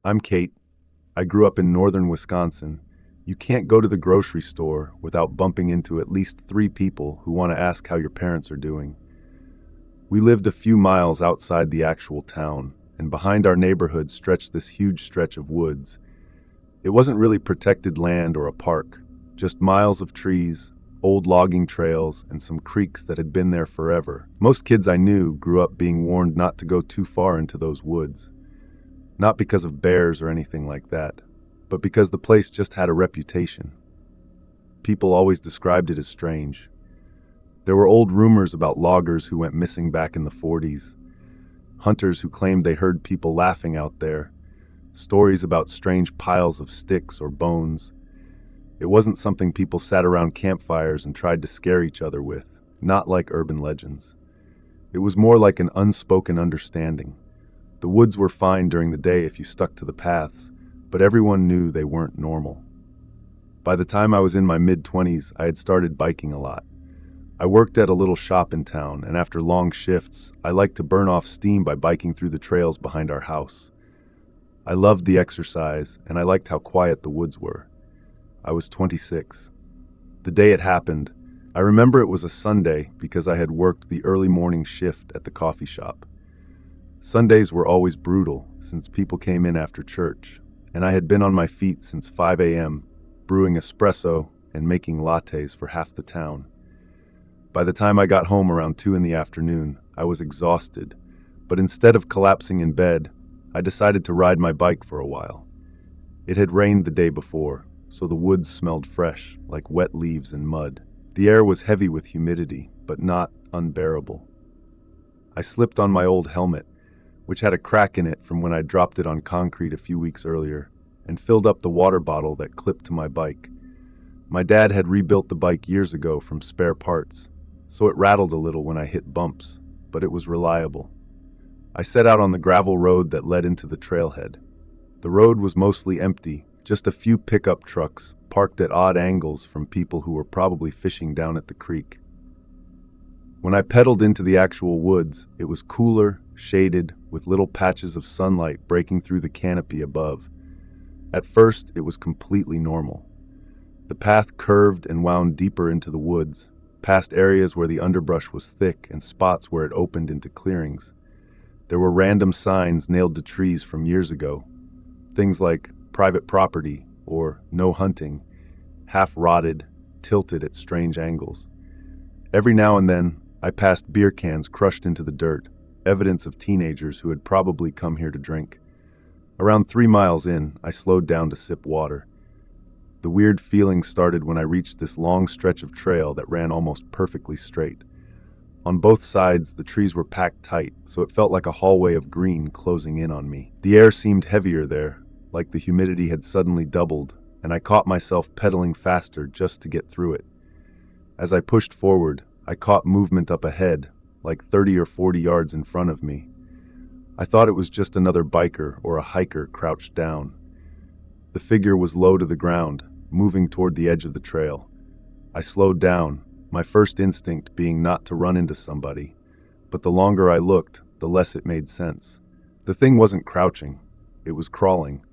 I'm Kate. I grew up in northern Wisconsin. You can't go to the grocery store without bumping into at least three people who want to ask how your parents are doing. We lived a few miles outside the actual town, and behind our neighborhood stretched this huge stretch of woods. It wasn't really protected land or a park, just miles of trees, old logging trails, and some creeks that had been there forever. Most kids I knew grew up being warned not to go too far into those woods. Not because of bears or anything like that, but because the place just had a reputation. People always described it as strange. There were old rumors about loggers who went missing back in the 40s, hunters who claimed they heard people laughing out there, stories about strange piles of sticks or bones. It wasn't something people sat around campfires and tried to scare each other with, not like urban legends. It was more like an unspoken understanding. The woods were fine during the day if you stuck to the paths, but everyone knew they weren't normal. By the time I was in my mid-20s, I had started biking a lot. I worked at a little shop in town, and after long shifts, I liked to burn off steam by biking through the trails behind our house. I loved the exercise, and I liked how quiet the woods were. I was 26. The day it happened, I remember it was a Sunday because I had worked the early morning shift at the coffee shop. Sundays were always brutal since people came in after church, and I had been on my feet since 5 a.m., brewing espresso and making lattes for half the town. By the time I got home around 2 in the afternoon, I was exhausted, but instead of collapsing in bed, I decided to ride my bike for a while. It had rained the day before, so the woods smelled fresh, like wet leaves and mud. The air was heavy with humidity, but not unbearable. I slipped on my old helmet, which had a crack in it from when I dropped it on concrete a few weeks earlier, and filled up the water bottle that clipped to my bike. My dad had rebuilt the bike years ago from spare parts, so it rattled a little when I hit bumps, but it was reliable. I set out on the gravel road that led into the trailhead. The road was mostly empty, just a few pickup trucks parked at odd angles from people who were probably fishing down at the creek. When I pedaled into the actual woods, it was cooler, shaded, with little patches of sunlight breaking through the canopy above. At first, it was completely normal. The path curved and wound deeper into the woods, past areas where the underbrush was thick and spots where it opened into clearings. There were random signs nailed to trees from years ago. Things like private property or no hunting, half rotted, tilted at strange angles. Every now and then, I passed beer cans crushed into the dirt, evidence of teenagers who had probably come here to drink. Around 3 miles in, I slowed down to sip water. The weird feeling started when I reached this long stretch of trail that ran almost perfectly straight. On both sides, the trees were packed tight, so it felt like a hallway of green closing in on me. The air seemed heavier there, like the humidity had suddenly doubled, and I caught myself pedaling faster just to get through it. As I pushed forward, I caught movement up ahead, like 30 or 40 yards in front of me. I thought it was just another biker or a hiker crouched down. The figure was low to the ground, moving toward the edge of the trail. I slowed down, my first instinct being not to run into somebody, but the longer I looked, the less it made sense. The thing wasn't crouching, it was crawling.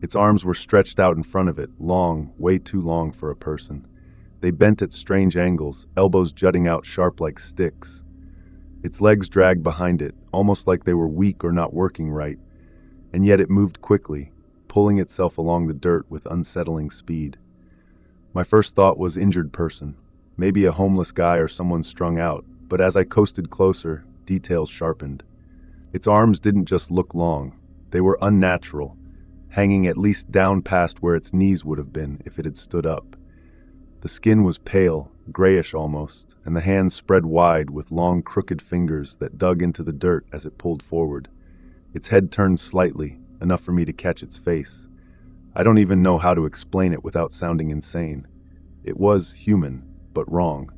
Its arms were stretched out in front of it, long, way too long for a person. They bent at strange angles, elbows jutting out sharp like sticks. Its legs dragged behind it, almost like they were weak or not working right, and yet it moved quickly, pulling itself along the dirt with unsettling speed. My first thought was injured person, maybe a homeless guy or someone strung out, but as I coasted closer, details sharpened. Its arms didn't just look long, they were unnatural, hanging at least down past where its knees would have been if it had stood up. The skin was pale, grayish almost, and the hands spread wide with long crooked fingers that dug into the dirt as it pulled forward. Its head turned slightly, enough for me to catch its face. I don't even know how to explain it without sounding insane. It was human, but wrong.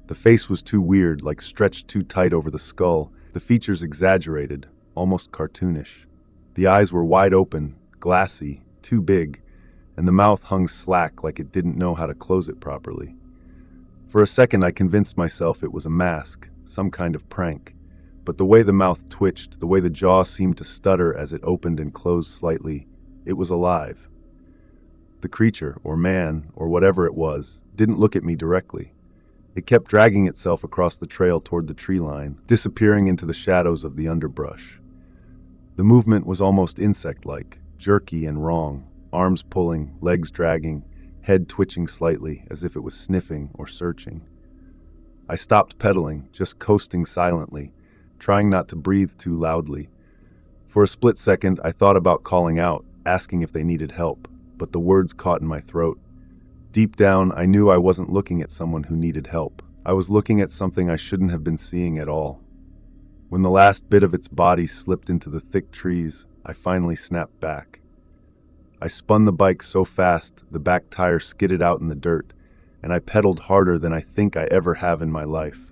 The face was too weird, like stretched too tight over the skull, the features exaggerated, almost cartoonish. The eyes were wide open, glassy, too big, and the mouth hung slack like it didn't know how to close it properly. For a second I convinced myself it was a mask, some kind of prank, but the way the mouth twitched, the way the jaw seemed to stutter as it opened and closed slightly, it was alive. The creature, or man, or whatever it was, didn't look at me directly. It kept dragging itself across the trail toward the tree line, disappearing into the shadows of the underbrush. The movement was almost insect-like, jerky and wrong, arms pulling, legs dragging, head twitching slightly as if it was sniffing or searching. I stopped pedaling, just coasting silently, trying not to breathe too loudly. For a split second, I thought about calling out, asking if they needed help, but the words caught in my throat. Deep down, I knew I wasn't looking at someone who needed help. I was looking at something I shouldn't have been seeing at all. When the last bit of its body slipped into the thick trees, I finally snapped back. I spun the bike so fast, the back tire skidded out in the dirt, and I pedaled harder than I think I ever have in my life.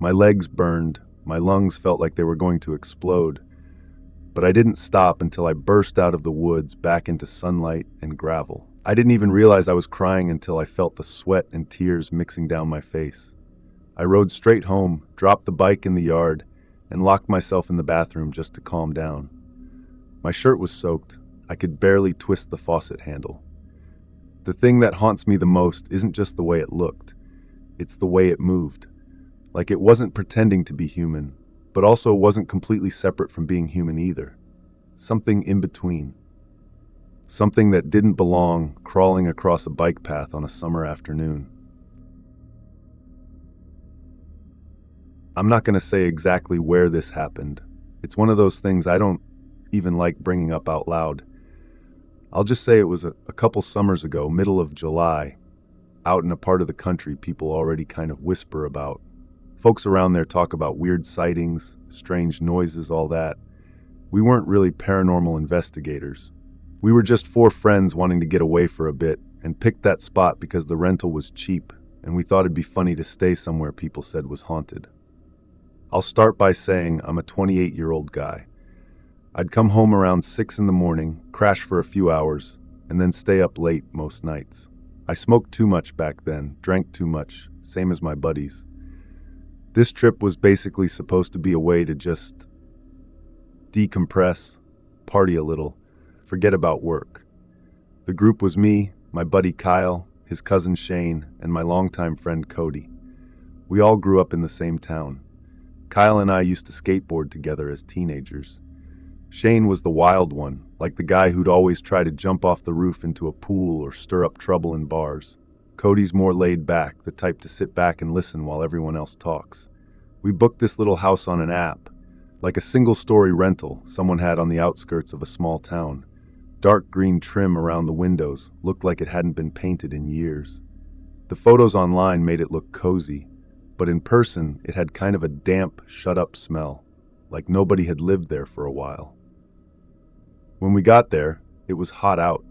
My legs burned, my lungs felt like they were going to explode, but I didn't stop until I burst out of the woods back into sunlight and gravel. I didn't even realize I was crying until I felt the sweat and tears mixing down my face. I rode straight home, dropped the bike in the yard, and locked myself in the bathroom just to calm down. My shirt was soaked. I could barely twist the faucet handle. The thing that haunts me the most isn't just the way it looked. It's the way it moved. Like it wasn't pretending to be human, but also wasn't completely separate from being human either. Something in between. Something that didn't belong crawling across a bike path on a summer afternoon. I'm not going to say exactly where this happened. It's one of those things I don't even like bringing up out loud. I'll just say it was a couple summers ago, middle of July, out in a part of the country people already kind of whisper about. Folks around there talk about weird sightings, strange noises, all that. We weren't really paranormal investigators. We were just four friends wanting to get away for a bit and picked that spot because the rental was cheap and we thought it'd be funny to stay somewhere people said was haunted. I'll start by saying I'm a 28-year-old guy. I'd come home around 6 in the morning, crash for a few hours, and then stay up late most nights. I smoked too much back then, drank too much, same as my buddies. This trip was basically supposed to be a way to just decompress, party a little, forget about work. The group was me, my buddy Kyle, his cousin Shane, and my longtime friend Cody. We all grew up in the same town. Kyle and I used to skateboard together as teenagers. Shane was the wild one, like the guy who'd always try to jump off the roof into a pool or stir up trouble in bars. Cody's more laid back, the type to sit back and listen while everyone else talks. We booked this little house on an app, like a single-story rental someone had on the outskirts of a small town. Dark green trim around the windows looked like it hadn't been painted in years. The photos online made it look cozy, but in person it had kind of a damp, shut-up smell, like nobody had lived there for a while. When we got there, it was hot out.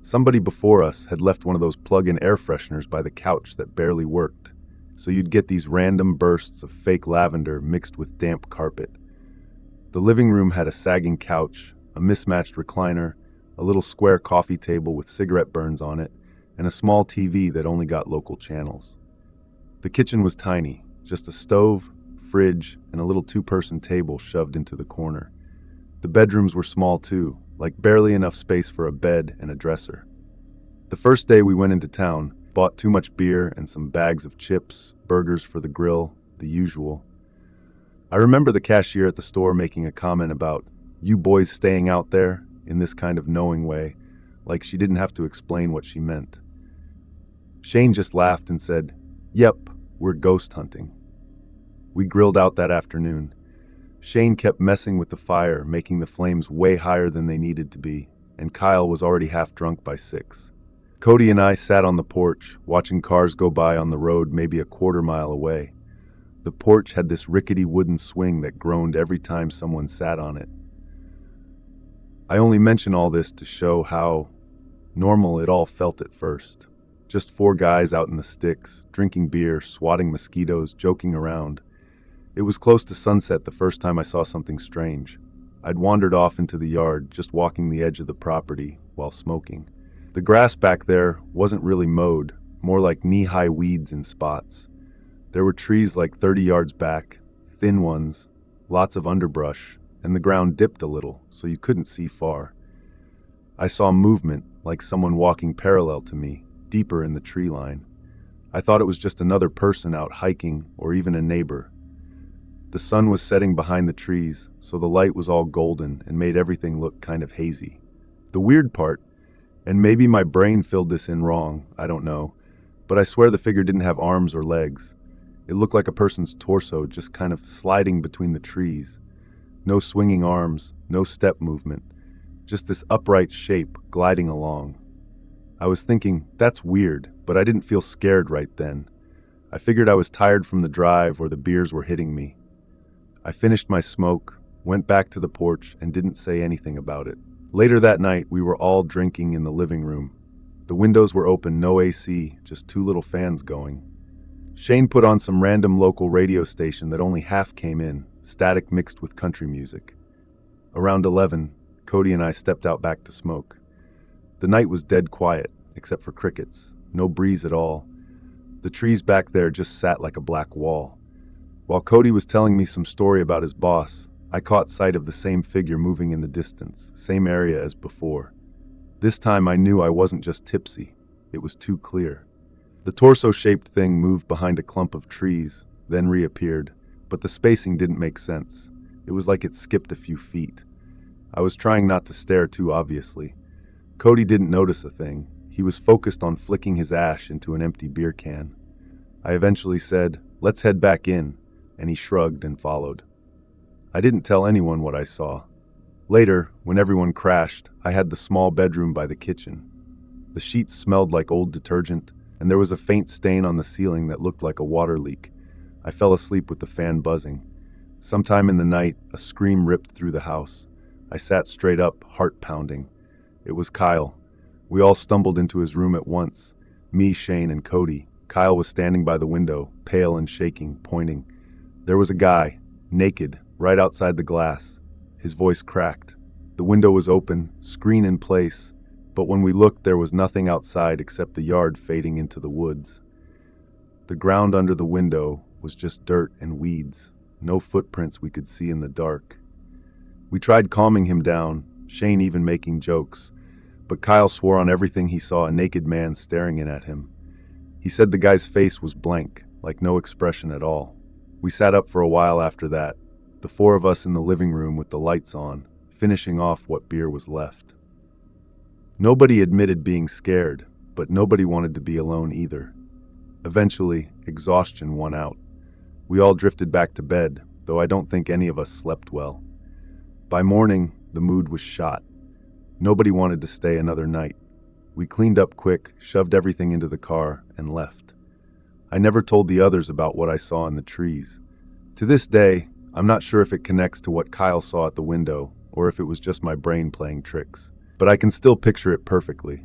Somebody before us had left one of those plug-in air fresheners by the couch that barely worked, so you'd get these random bursts of fake lavender mixed with damp carpet. The living room had a sagging couch, a mismatched recliner, a little square coffee table with cigarette burns on it, and a small TV that only got local channels. The kitchen was tiny, just a stove, fridge, and a little two-person table shoved into the corner. The bedrooms were small too, like barely enough space for a bed and a dresser. The first day we went into town, bought too much beer and some bags of chips, burgers for the grill, the usual. I remember the cashier at the store making a comment about, "You boys staying out there," in this kind of knowing way, like she didn't have to explain what she meant. Shane just laughed and said, "Yep, we're ghost hunting." We grilled out that afternoon. Shane kept messing with the fire, making the flames way higher than they needed to be, and Kyle was already half drunk by 6. Cody and I sat on the porch, watching cars go by on the road maybe a quarter-mile away. The porch had this rickety wooden swing that groaned every time someone sat on it. I only mention all this to show how normal it all felt at first. Just 4 guys out in the sticks, drinking beer, swatting mosquitoes, joking around. It was close to sunset the first time I saw something strange. I'd wandered off into the yard, just walking the edge of the property while smoking. The grass back there wasn't really mowed, more like knee-high weeds in spots. There were trees like 30 yards back, thin ones, lots of underbrush, and the ground dipped a little, so you couldn't see far. I saw movement, like someone walking parallel to me, deeper in the tree line. I thought it was just another person out hiking, or even a neighbor. The sun was setting behind the trees, so the light was all golden and made everything look kind of hazy. The weird part, and maybe my brain filled this in wrong, I don't know, but I swear the figure didn't have arms or legs. It looked like a person's torso just kind of sliding between the trees. No swinging arms, no step movement, just this upright shape gliding along. I was thinking, that's weird, but I didn't feel scared right then. I figured I was tired from the drive or the beers were hitting me. I finished my smoke, went back to the porch, and didn't say anything about it. Later that night, we were all drinking in the living room. The windows were open, no AC, just two little fans going. Shane put on some random local radio station that only half came in, static mixed with country music. Around 11, Cody and I stepped out back to smoke. The night was dead quiet, except for crickets. No breeze at all. The trees back there just sat like a black wall. While Cody was telling me some story about his boss, I caught sight of the same figure moving in the distance, same area as before. This time I knew I wasn't just tipsy. It was too clear. The torso-shaped thing moved behind a clump of trees, then reappeared, but the spacing didn't make sense. It was like it skipped a few feet. I was trying not to stare too obviously. Cody didn't notice a thing. He was focused on flicking his ash into an empty beer can. I eventually said, "Let's head back in," and he shrugged and followed. I didn't tell anyone what I saw. Later, when everyone crashed, I had the small bedroom by the kitchen. The sheets smelled like old detergent, and there was a faint stain on the ceiling that looked like a water leak. I fell asleep with the fan buzzing. Sometime in the night, a scream ripped through the house. I sat straight up, heart pounding. It was Kyle. We all stumbled into his room at once. Me, Shane, and Cody. Kyle was standing by the window, pale and shaking, pointing. There was a guy, naked, right outside the glass. His voice cracked. The window was open, screen in place, but when we looked there was nothing outside except the yard fading into the woods. The ground under the window was just dirt and weeds, no footprints we could see in the dark. We tried calming him down, Shane even making jokes, but Kyle swore on everything he saw a naked man staring in at him. He said the guy's face was blank, like no expression at all. We sat up for a while after that, the four of us in the living room with the lights on, finishing off what beer was left. Nobody admitted being scared, but nobody wanted to be alone either. Eventually, exhaustion won out. We all drifted back to bed, though I don't think any of us slept well. By morning, the mood was shot. Nobody wanted to stay another night. We cleaned up quick, shoved everything into the car, and left. I never told the others about what I saw in the trees. To this day, I'm not sure if it connects to what Kyle saw at the window, or if it was just my brain playing tricks. But I can still picture it perfectly.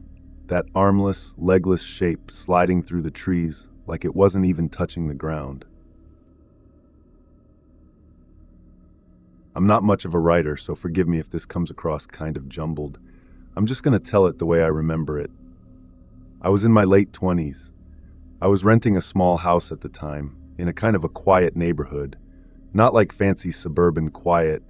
That armless, legless shape sliding through the trees like it wasn't even touching the ground. I'm not much of a writer, so forgive me if this comes across kind of jumbled. I'm just going to tell it the way I remember it. I was in my late 20s. I was renting a small house at the time, in a kind of a quiet neighborhood. Not like fancy suburban quiet.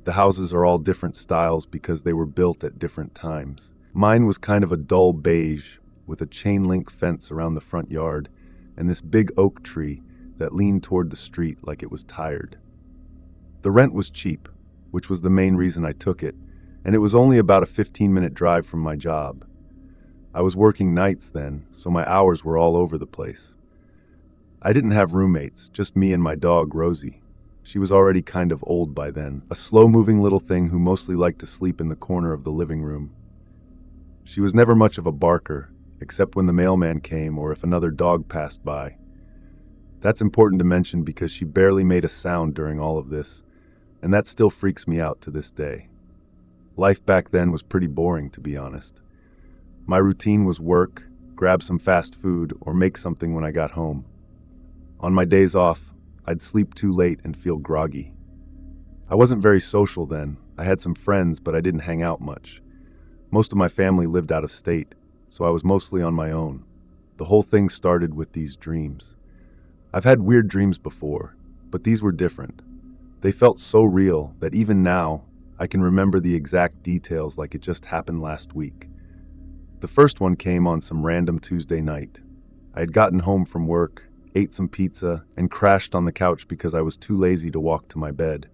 The houses are all different styles because they were built at different times. Mine was kind of a dull beige, with a chain link fence around the front yard, and this big oak tree that leaned toward the street like it was tired. The rent was cheap, which was the main reason I took it, and it was only about a 15-minute drive from my job. I was working nights then, so my hours were all over the place. I didn't have roommates, just me and my dog, Rosie. She was already kind of old by then, a slow-moving little thing who mostly liked to sleep in the corner of the living room. She was never much of a barker, except when the mailman came or if another dog passed by. That's important to mention because she barely made a sound during all of this, and that still freaks me out to this day. Life back then was pretty boring, to be honest. My routine was work, grab some fast food, or make something when I got home. On my days off, I'd sleep too late and feel groggy. I wasn't very social then. I had some friends, but I didn't hang out much. Most of my family lived out of state, so I was mostly on my own. The whole thing started with these dreams. I've had weird dreams before. but these were different. They felt so real that even now, I can remember the exact details like it just happened last week. The first one came on some random Tuesday night. I had gotten home from work, ate some pizza, and crashed on the couch because I was too lazy to walk to my bed.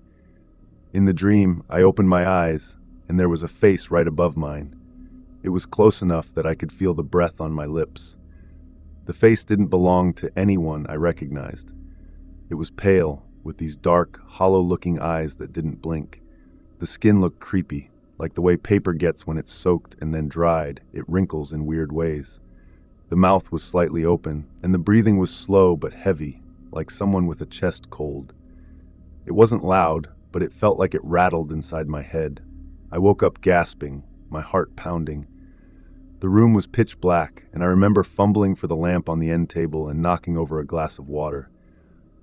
In the dream, I opened my eyes, and there was a face right above mine. It was close enough that I could feel the breath on my lips. The face didn't belong to anyone I recognized. It was pale, with these dark, hollow-looking eyes that didn't blink. The skin looked creepy, like the way paper gets when it's soaked and then dried. It wrinkles in weird ways. The mouth was slightly open, and the breathing was slow but heavy, like someone with a chest cold. It wasn't loud, but it felt like it rattled inside my head. I woke up gasping, my heart pounding. The room was pitch black, and I remember fumbling for the lamp on the end table and knocking over a glass of water.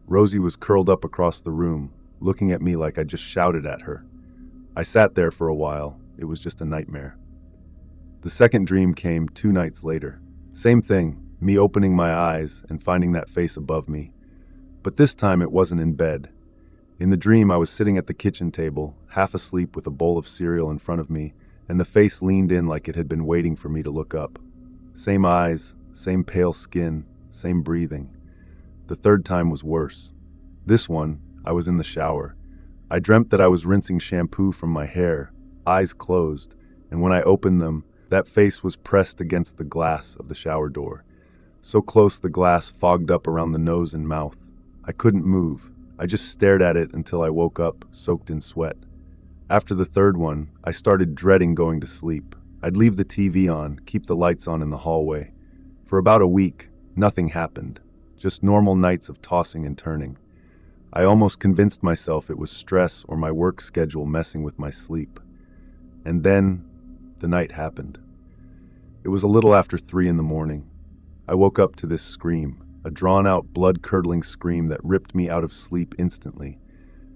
Rosie was curled up across the room, looking at me like I just shouted at her. I sat there for a while. It was just a nightmare. The second dream came 2 nights later. Same thing, me opening my eyes and finding that face above me. But this time it wasn't in bed. In the dream, I was sitting at the kitchen table, half asleep with a bowl of cereal in front of me, and the face leaned in like it had been waiting for me to look up. Same eyes, same pale skin, same breathing. The third time was worse. This one, I was in the shower. I dreamt that I was rinsing shampoo from my hair, eyes closed, and when I opened them, that face was pressed against the glass of the shower door. So close the glass fogged up around the nose and mouth. I couldn't move. I just stared at it until I woke up, soaked in sweat. After the third one, I started dreading going to sleep. I'd leave the TV on, keep the lights on in the hallway. For about a week, nothing happened. Just normal nights of tossing and turning. I almost convinced myself it was stress or my work schedule messing with my sleep. And then, the night happened. It was a little after 3 in the morning. I woke up to this scream, a drawn-out, blood-curdling scream that ripped me out of sleep instantly.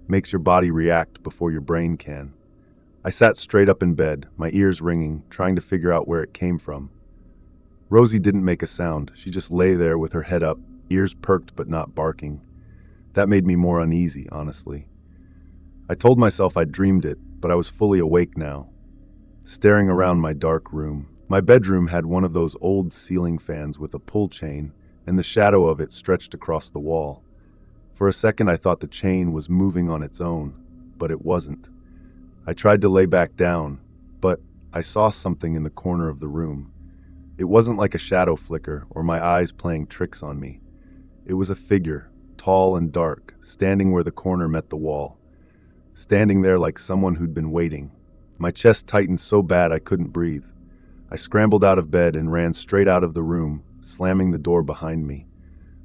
Makes your body react before your brain can. I sat straight up in bed, my ears ringing, trying to figure out where it came from. Rosie didn't make a sound. She just lay there with her head up, ears perked but not barking. That made me more uneasy, honestly. I told myself I'd dreamed it, but I was fully awake now. Staring around my dark room. My bedroom had one of those old ceiling fans with a pull chain, and the shadow of it stretched across the wall. For a second I thought the chain was moving on its own, but it wasn't. I tried to lay back down, but I saw something in the corner of the room. It wasn't like a shadow flicker or my eyes playing tricks on me. It was a figure, tall and dark, standing where the corner met the wall. Standing there like someone who'd been waiting. My chest tightened so bad I couldn't breathe. I scrambled out of bed and ran straight out of the room, slamming the door behind me.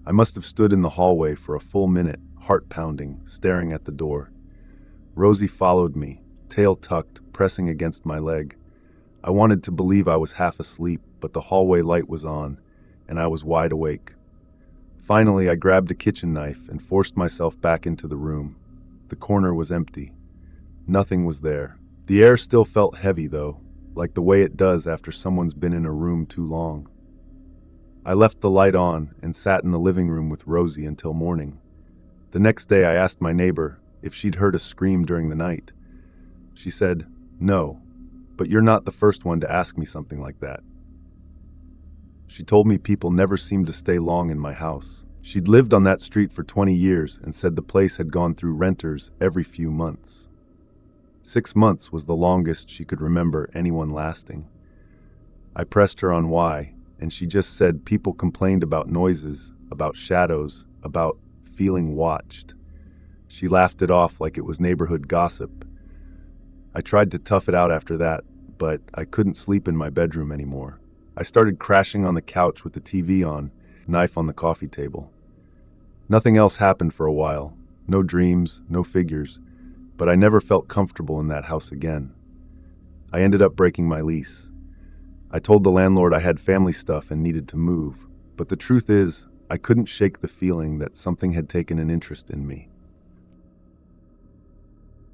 I must have stood in the hallway for a full minute, heart pounding, staring at the door. Rosie followed me, tail tucked, pressing against my leg. I wanted to believe I was half asleep, but the hallway light was on, and I was wide awake. Finally, I grabbed a kitchen knife and forced myself back into the room. The corner was empty. Nothing was there. The air still felt heavy, though, like the way it does after someone's been in a room too long. I left the light on and sat in the living room with Rosie until morning. The next day, I asked my neighbor if she'd heard a scream during the night. She said, "No, but you're not the first one to ask me something like that." She told me people never seemed to stay long in my house. She'd lived on that street for 20 years and said the place had gone through renters every few months. 6 months was the longest she could remember anyone lasting. I pressed her on why, and she just said people complained about noises, about shadows, about feeling watched. She laughed it off like it was neighborhood gossip. I tried to tough it out after that, but I couldn't sleep in my bedroom anymore. I started crashing on the couch with the TV on, knife on the coffee table. Nothing else happened for a while. No dreams, no figures, but I never felt comfortable in that house again. I ended up breaking my lease. I told the landlord I had family stuff and needed to move, but the truth is, I couldn't shake the feeling that something had taken an interest in me.